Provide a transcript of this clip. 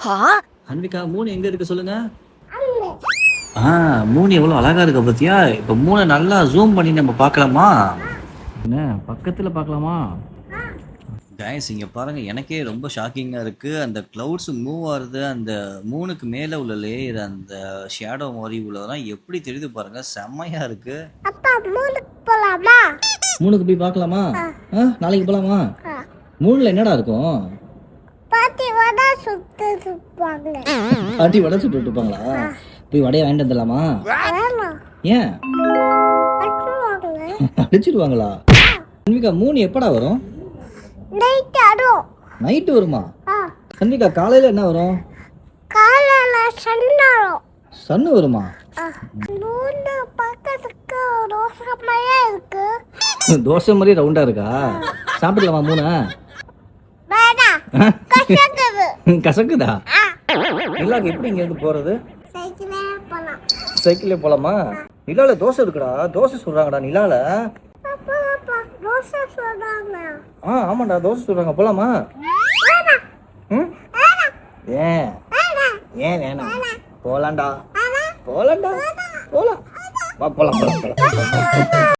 ஆ அன்விகா மூணு எங்க இருக்கு சொல்லுங்க. மூணு எவ்வளவு அழகா இருக்கு பாத்தியா. இப்ப மூணை நல்லா ஜூம் பண்ணி நம்ம பார்க்கலாமா? என்ன பக்கத்துல பார்க்கலாமா? கைஸ் இங்க பாருங்க, எனக்கே ரொம்ப ஷாக்கிங்கா இருக்கு. அந்த கிளவுட்ஸ் மூவ் ஆகுது, அந்த மூணுக்கு மேல உள்ள லேயர், அந்த ஷேடோ மாதிரி உள்ளதெல்லாம் எப்படி தெரியுது பாருங்க, செம்மையா இருக்கு. அப்பா மூணுக்கு போலாமா? மூணுக்கு போய் பார்க்கலாமா? நாளைக்கு போலாமா? மூணுல என்னடா இருக்கும்? பாட்டி வடை சுட்டுப்பாங்க. பாட்டி வடை சுட்டு இருப்பாங்களா? போய் வடையை வாங்கிட்டு வந்துடலாமா? வேணாம். ஏன்? அடிச்சிடுவாங்களா? அன்விகா மூணு எப்படா வரும்? நைட் ஆடும். நைட்டு வருமா? அன்விகா காலையில என்ன வரும்? காலையில சன்னாடும். சன்னு வருமா? மூணு பக்கத்துக்கு ரோசமையா இருக்கு. தோசை மாதிரி ரவுண்டா இருக்கா? சாப்பிடலாமா மூணு? வேணாம். கசக்குது. கசக்குதா? நிலாக்கு எப்படி இங்க இருந்து போறது? சைக்கிளே போலாம். சைக்கிள்ல போலாமா? நிலால தோசை இருக்குடா, தோசை சுடுறாங்கடா நிலால. அப்பா அப்பா ரோசா சொல்றாங்க. ஆமாண்டா தோசை சுடுறாங்க, போலாமா? வேணாம். ம்? வேணாம். ஏன்? வேணாம். ஏன் வேணாம்? போலாம்டா, போலாம்டா, போலாம். வா போலாம் போலாம் போலாம்.